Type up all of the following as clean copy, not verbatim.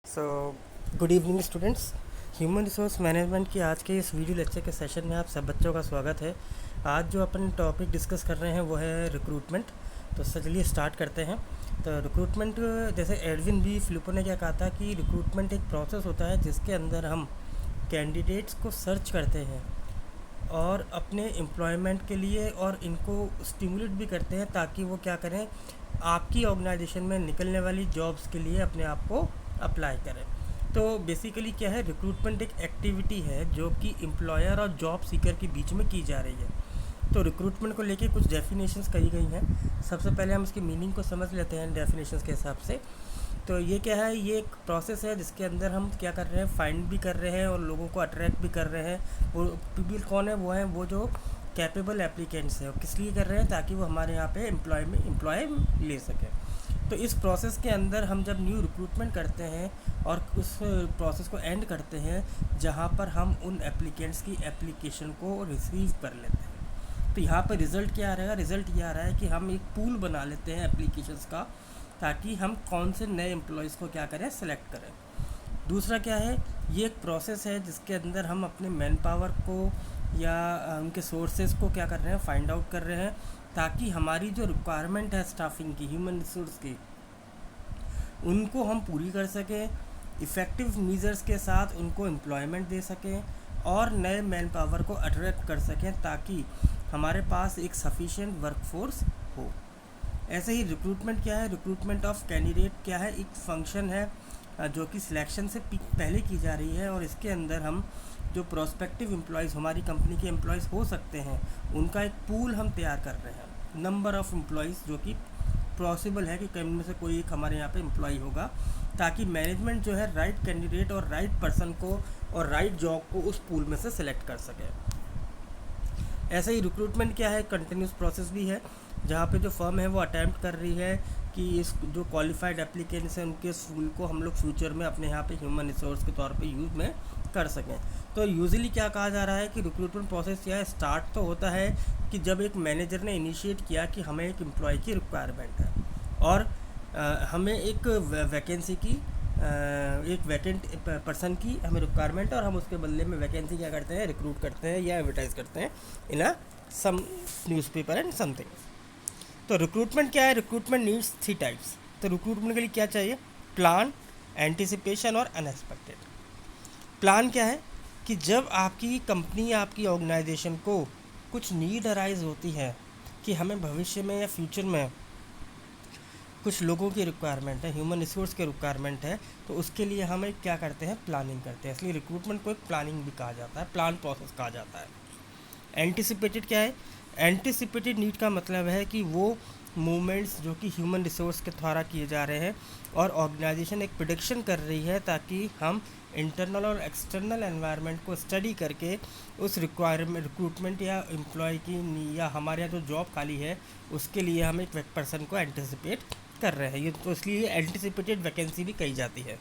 So good evening students. Human resource management की आज के इस वीडियो लेक्चर के सेशन में आप सब बच्चों का स्वागत है। आज जो अपन टॉपिक डिस्कस कर रहे हैं वो है रिक्रूटमेंट। तो चलिए स्टार्ट करते हैं। तो रिक्रूटमेंट, जैसे एडविन बी फिलिपो ने क्या कहा था कि रिक्रूटमेंट एक प्रोसेस होता है जिसके अंदर हम कैंडिडेट्स को सर्च करते हैं और अपने एम्प्लॉयमेंट के लिए और इनको स्टिमुलेट भी करते हैं ताकि वो क्या करें, आपकी ऑर्गेनाइजेशन में निकलने वाली जॉब्स के लिए अपने आप को अप्लाई करें। तो बेसिकली क्या है, रिक्रूटमेंट एक एक्टिविटी है जो कि एम्प्लॉयर और जॉब सीकर के बीच में की जा रही है। तो रिक्रूटमेंट को लेके कुछ डेफिनेशंस कही गई हैं। सबसे पहले हम इसकी मीनिंग को समझ लेते हैं डेफिनेशंस के हिसाब से। तो ये क्या है, ये एक प्रोसेस है जिसके अंदर हम क्या कर रहे हैं, फाइंड भी कर रहे हैं और लोगों को अट्रैक्ट भी कर रहे हैं। वो पीपल कौन है, वो हैं वो जो कैपेबल एप्लीकेंट्स हैं। किस लिए कर रहे हैं, ताकि वो हमारे यहाँ पे एम्प्लॉय ले सकें। तो इस प्रोसेस के अंदर हम जब न्यू रिक्रूटमेंट करते हैं और उस प्रोसेस को एंड करते हैं जहाँ पर हम उन एप्लीकेंट्स की एप्लीकेशन को रिसीव कर लेते हैं। तो यहाँ पर रिज़ल्ट क्या आ रहा है, रिज़ल्ट ये आ रहा है कि हम एक पूल बना लेते हैं एप्लीकेशंस का, ताकि हम कौन से नए एम्प्लॉयज़ को क्या करें, सेलेक्ट करें। दूसरा क्या है, ये एक प्रोसेस है जिसके अंदर हम अपने मैन पावर को या उनके सोर्सेज को क्या कर रहे हैं, फाइंड आउट कर रहे हैं, ताकि हमारी जो रिक्वायरमेंट है स्टाफिंग की, ह्यूमन रिसोर्स की, उनको हम पूरी कर सकें, इफ़ेक्टिव मीजर्स के साथ उनको एम्प्लॉयमेंट दे सकें और नए मैन पावर को अट्रैक्ट कर सकें, ताकि हमारे पास एक सफिशिएंट वर्कफोर्स हो। ऐसे ही रिक्रूटमेंट क्या है, रिक्रूटमेंट ऑफ कैंडिडेट क्या है, एक फंक्शन है जो कि सिलेक्शन से पहले की जा रही है। और इसके अंदर हम जो प्रोस्पेक्टिव एम्प्लॉयज़ हमारी कंपनी के एम्प्लॉयज़ हो सकते हैं, उनका एक पूल हम तैयार कर रहे हैं, नंबर ऑफ़ एम्प्लॉयज़ जो कि पॉसिबल है कि कहीं में से कोई एक हमारे यहाँ पे एम्प्लॉय होगा, ताकि मैनेजमेंट जो है राइट कैंडिडेट और राइट पर्सन को और राइट जॉब को उस पूल में से सिलेक्ट कर सके। ऐसे ही रिक्रूटमेंट क्या है, कंटिन्यूस प्रोसेस भी है, जहाँ पे जो फर्म है वो अटैम्प्ट कर रही है कि इस जो क्वालिफाइड एप्लीकेंट्स हैं उनके स्कूल को हम लोग फ्यूचर में अपने यहाँ पे ह्यूमन रिसोर्स के तौर पे यूज़ में कर सकें। तो यूजुअली क्या कहा जा रहा है कि रिक्रूटमेंट प्रोसेस क्या है, स्टार्ट तो होता है कि जब एक मैनेजर ने इनिशिएट किया कि हमें एक एम्प्लॉय की रिक्वायरमेंट है और हमें एक वैकेंसी की, एक वैकेंट पर्सन की हमें रिक्वायरमेंट, और हम उसके बदले में वैकेंसी क्या करते हैं, रिक्रूट करते हैं या एडवर्टाइज करते हैं इन अ सम न्यूज़पेपर एंड समथिंग। तो रिक्रूटमेंट क्या है, रिक्रूटमेंट नीड्स 3 टाइप्स। तो रिक्रूटमेंट के लिए क्या चाहिए, प्लान, एंटिसिपेशन और अनएक्सपेक्टेड। प्लान क्या है कि जब आपकी कंपनी, आपकी ऑर्गेनाइजेशन को कुछ नीड अराइज होती है कि हमें भविष्य में या फ्यूचर में कुछ लोगों की रिक्वायरमेंट है, ह्यूमन रिसोर्स की रिक्वायरमेंट है, तो उसके लिए हम एक क्या करते हैं, प्लानिंग करते हैं। इसलिए रिक्रूटमेंट को एक प्लानिंग भी कहा जाता है, प्लान प्रोसेस कहा जाता है। एंटिसिपेटेड क्या है, एंटिसिपेटेड नीड का मतलब है कि वो मूवमेंट्स जो कि ह्यूमन रिसोर्स के द्वारा किए जा रहे हैं और ऑर्गेनाइजेशन एक प्रेडिक्शन कर रही है, ताकि हम इंटरनल और एक्सटर्नल एनवायरनमेंट को स्टडी करके उस रिक्रूटमेंट या एम्प्लॉय की या हमारे यहाँ जो जॉब खाली है उसके लिए हम एक पर्सन को एंटिसिपेट कर रहे हैं। ये तो इसलिए एंटिसिपेटेड वैकेंसी भी कही जाती है।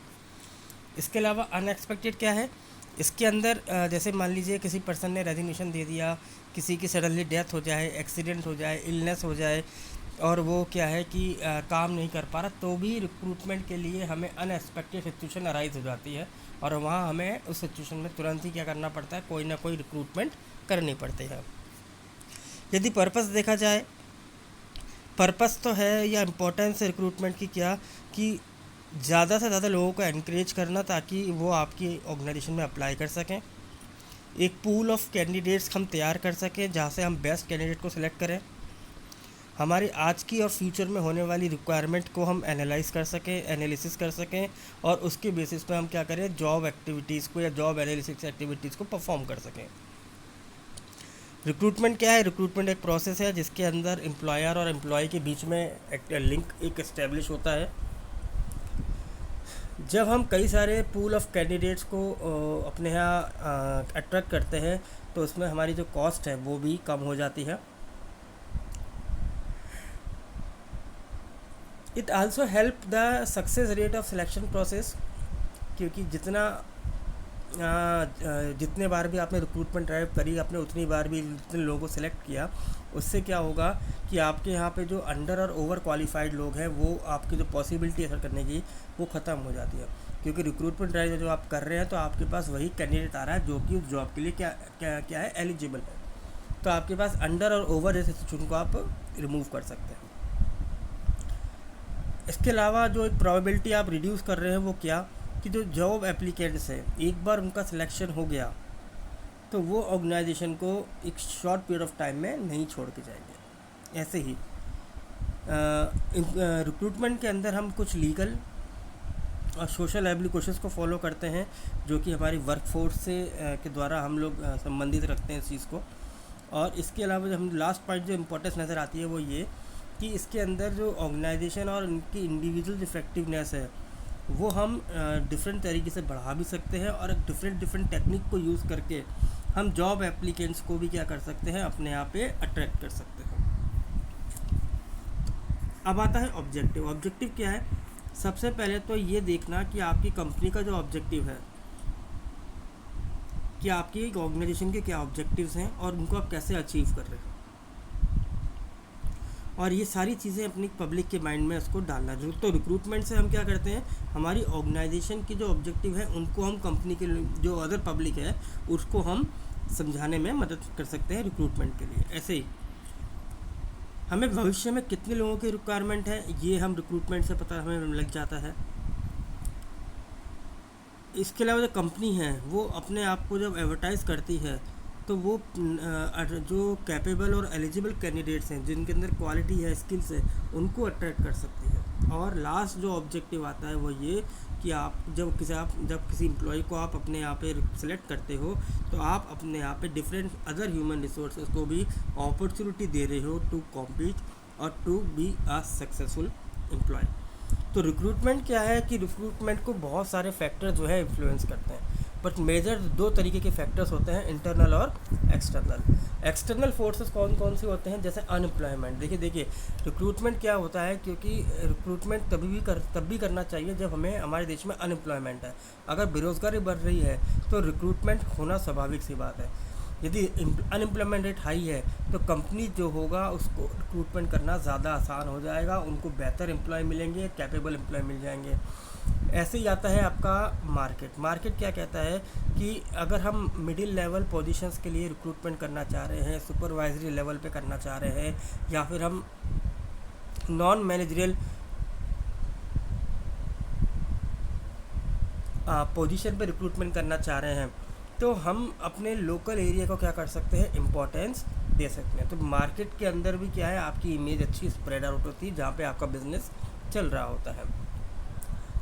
इसके अलावा अनएक्सपेक्टेड क्या है, इसके अंदर जैसे मान लीजिए किसी पर्सन ने रेजिग्नेशन दे दिया, किसी की सडनली डेथ हो जाए, एक्सीडेंट हो जाए, इलनेस हो जाए और वो क्या है कि काम नहीं कर पा रहा, तो भी रिक्रूटमेंट के लिए हमें अनएक्सपेक्टेड सिचुएशन अराइज हो जाती है और वहाँ हमें उस सिचुएशन में तुरंत ही क्या करना पड़ता है, कोई ना कोई रिक्रूटमेंट करनी पड़ती है। यदि पर्पस देखा जाए, पर्पस तो है या इम्पोर्टेंस रिक्रूटमेंट की क्या, कि ज़्यादा से ज़्यादा लोगों को एनकरेज करना ताकि वो आपकी ऑर्गेनाइजेशन में अप्लाई कर सकें। एक पूल ऑफ कैंडिडेट्स हम तैयार कर सकें जहाँ से हम बेस्ट कैंडिडेट को सिलेक्ट करें। हमारी आज की और फ्यूचर में होने वाली रिक्वायरमेंट को हम एनालाइज कर सकें, एनालिसिस कर सकें और उसके बेसिस पे हम क्या करें, जॉब एक्टिविटीज़ को या जॉब एनालिसिस एक्टिविटीज़ को परफॉर्म कर सकें। रिक्रूटमेंट क्या है, रिक्रूटमेंट एक प्रोसेस है जिसके अंदर एम्प्लॉयर और एम्प्लॉय के बीच में एक लिंक एक इस्टेब्लिश होता है। जब हम कई सारे पूल ऑफ कैंडिडेट्स को अपने यहाँ अट्रैक्ट करते हैं तो उसमें हमारी जो कॉस्ट है वो भी कम हो जाती है। It also help the success rate of selection process, क्योंकि जितने बार भी आपने रिक्रूटमेंट ड्राइव करी, आपने उतनी बार भी जितने लोगों को सिलेक्ट किया, उससे क्या होगा कि आपके यहाँ पे जो अंडर और ओवर क्वालिफाइड लोग हैं वो आपकी जो पॉसिबिलिटी है करने की वो ख़त्म हो जाती है। क्योंकि रिक्रूटमेंट ड्राइव जो आप कर रहे हैं तो आपके पास वही कैंडिडेट आ रहा है जो कि उस जॉब के लिए क्या है, एलिजिबल है। तो आपके पास अंडर और ओवर जैसे सिचुएशन को आप रिमूव कर सकते हैं। इसके अलावा जो एक प्रोबेबिलिटी आप रिड्यूस कर रहे हैं वो क्या, कि जो जॉब एप्लीकेंट्स हैं एक बार उनका सिलेक्शन हो गया तो वो ऑर्गेनाइजेशन को एक शॉर्ट पीरियड ऑफ टाइम में नहीं छोड़ के जाएंगे। ऐसे ही रिक्रूटमेंट के अंदर हम कुछ लीगल और सोशल एप्लीकेशंस को फॉलो करते हैं जो कि हमारी वर्कफोर्स से के द्वारा हम लोग संबंधित रखते हैं इस चीज़ को। और इसके अलावा जो हम लास्ट पॉइंट जो इम्पोर्टेंस नज़र आती है वो ये कि इसके अंदर जो ऑर्गेनाइजेशन और उनकी इंडिविजुअल इफेक्टिवनेस है वो हम डिफरेंट तरीके से बढ़ा भी सकते हैं, और डिफरेंट टेक्निक को यूज़ करके हम जॉब एप्लीकेंट्स को भी क्या कर सकते हैं, अपने यहाँ पे अट्रैक्ट कर सकते हैं। अब आता है ऑब्जेक्टिव। ऑब्जेक्टिव क्या है? सबसे पहले तो ये देखना कि आपकी कंपनी का जो ऑब्जेक्टिव है, कि आपकी ऑर्गेनाइजेशन के क्या ऑब्जेक्टिव्स हैं और उनको आप कैसे अचीव कर रहे हैं, और ये सारी चीज़ें अपनी पब्लिक के माइंड में उसको डालना। तो रिक्रूटमेंट से हम क्या करते हैं, हमारी ऑर्गेनाइजेशन की जो ऑब्जेक्टिव है उनको हम कंपनी के जो अदर पब्लिक है उसको हम समझाने में मदद कर सकते हैं रिक्रूटमेंट के लिए। ऐसे ही हमें भविष्य में कितने लोगों की रिक्वायरमेंट है ये हम रिक्रूटमेंट से पता हमें लग जाता है। इसके अलावा जो कंपनी है वो अपने आप को जब एडवर्टाइज़ करती है तो वो जो कैपेबल और एलिजिबल कैंडिडेट्स हैं जिनके अंदर क्वालिटी है, स्किल्स है, उनको अट्रैक्ट कर सकती है। और लास्ट जो ऑब्जेक्टिव आता है वो ये कि आप जब किसी एम्प्लॉय को आप अपने यहाँ पे सिलेक्ट करते हो तो आप अपने यहाँ पे डिफरेंट अदर ह्यूमन रिसोर्सेज को भी अपॉर्चुनिटी दे रहे हो टू कॉम्पीट और to be a successful employee. तो रिक्रूटमेंट क्या है कि रिक्रूटमेंट को बहुत सारे फैक्टर जो है इन्फ्लुएंस करते हैं, बट मेजर दो तरीके के फैक्टर्स होते हैं, इंटरनल और एक्सटर्नल। एक्सटर्नल फोर्सेस कौन कौन से होते हैं? जैसे अनएम्प्लॉयमेंट। देखिए रिक्रूटमेंट क्या होता है, क्योंकि रिक्रूटमेंट तब भी करना चाहिए जब हमारे देश में अनएम्प्लॉयमेंट है। अगर बेरोज़गारी बढ़ रही है तो रिक्रूटमेंट होना स्वाभाविक सी बात है। यदि अनएम्प्लॉयमेंट रेट हाई है तो कंपनी जो होगा उसको रिक्रूटमेंट करना ज़्यादा आसान हो जाएगा, उनको बेहतर एम्प्लॉय मिलेंगे, कैपेबल एम्प्लॉय मिल जाएंगे। ऐसे ही आता है आपका मार्केट क्या कहता है कि अगर हम मिडिल लेवल पोजीशंस के लिए रिक्रूटमेंट करना चाह रहे हैं, सुपरवाइजरी लेवल पे करना चाह रहे हैं, या फिर हम नॉन मैनेजरियल पोजीशन पे रिक्रूटमेंट करना चाह रहे हैं, तो हम अपने लोकल एरिया को क्या कर सकते हैं, इम्पोर्टेंस दे सकते हैं। तो मार्केट के अंदर भी क्या है, आपकी इमेज अच्छी स्प्रेड आउट होती है जहाँ पे आपका बिजनेस चल रहा होता है।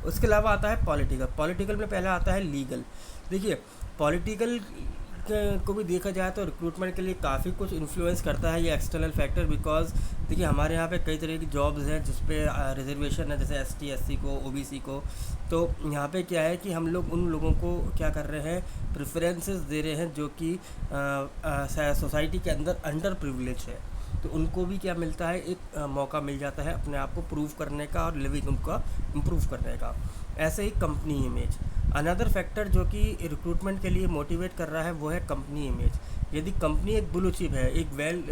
उसके अलावा आता है पॉलिटिकल में पहला आता है लीगल। देखिए पॉलिटिकल को भी देखा जाए तो रिक्रूटमेंट के लिए काफ़ी कुछ इन्फ्लुएंस करता है ये एक्सटर्नल फैक्टर, बिकॉज देखिए हमारे यहाँ पे कई तरह की जॉब्स हैं जिस पे रिजर्वेशन है, जैसे ST SC को, OBC को। तो यहाँ पे क्या है कि हम लोग उन लोगों को क्या कर रहे हैं, प्रेफरेंसेस दे रहे हैं जो कि सोसाइटी के अंदर अंडर प्रिविलेज है। तो उनको भी क्या मिलता है, एक मौका मिल जाता है अपने आप को प्रूव करने का और लिविंग उनका इम्प्रूव करने का। ऐसे ही कंपनी इमेज, अनदर फैक्टर जो कि रिक्रूटमेंट के लिए मोटिवेट कर रहा है वो है कंपनी इमेज। यदि कंपनी एक ब्लू चिप है, एक वेल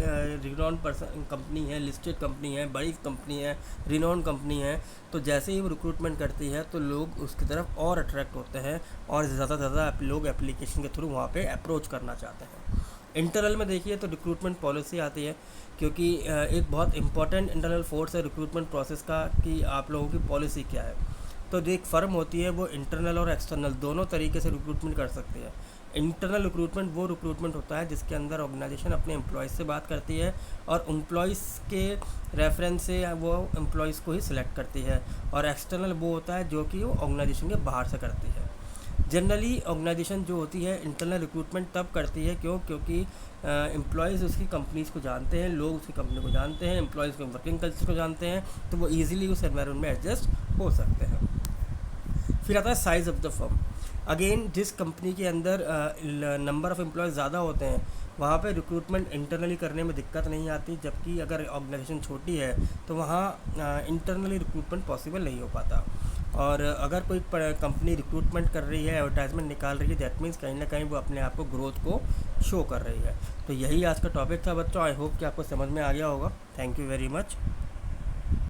रिनॉन पर्सन कंपनी है, लिस्टेड कंपनी है, बड़ी कंपनी है, रिनॉन कंपनी है, तो जैसे ही वो रिक्रूटमेंट करती है तो लोग उसकी तरफ और अट्रैक्ट होते हैं और ज़्यादा से ज़्यादा लोग एप्लीकेशन के थ्रू वहाँ पे अप्रोच करना चाहते हैं। इंटरनल में देखिए तो रिक्रूटमेंट पॉलिसी आती है, क्योंकि एक बहुत इंपॉर्टेंट इंटरनल फोर्स है रिक्रूटमेंट प्रोसेस का कि आप लोगों की पॉलिसी क्या है। तो जो एक फ़र्म होती है वो इंटरनल और एक्सटर्नल दोनों तरीके से रिक्रूटमेंट कर सकती है। इंटरनल रिक्रूटमेंट वो रिक्रूटमेंट होता है जिसके अंदर ऑर्गेनाइजेशन अपने एम्प्लॉयज़ से बात करती है और एम्प्लॉयज़ के रेफरेंस से वो एम्प्लॉयज़ को ही सिलेक्ट करती है, और एक्सटर्नल वो होता है जो कि वो ऑर्गेनाइजेशन के बाहर से करती है। जनरली ऑर्गेनाइजेशन जो होती है इंटरनल रिक्रूटमेंट तब करती है क्योंकि एम्प्लॉयज़ उसकी कंपनीज़ को जानते हैं, लोग उसकी कंपनी को जानते हैं, एम्प्लॉयज़ के वर्किंग कल्चर को जानते हैं, तो वो ईजिली उस एनवायरनमेंट में एडजस्ट हो सकते हैं। फिर आता है size of the firm. Again जिस कंपनी के अंदर नंबर ऑफ़ एम्प्लॉयज़ ज़्यादा होते हैं वहाँ पे रिक्रूटमेंट इंटरनली करने में दिक्कत नहीं आती, जबकि अगर ऑर्गेनाइजेशन छोटी है तो वहाँ इंटरनली रिक्रूटमेंट पॉसिबल नहीं हो पाता। और अगर कोई कंपनी रिक्रूटमेंट कर रही है, एडवर्टाइजमेंट निकाल रही है, दैट मीन्स कहीं ना कहीं वो अपने आप को ग्रोथ को शो कर रही है। तो यही आज का टॉपिक था बच्चों। आई होप कि आपको समझ में आ गया होगा। Thank you very much.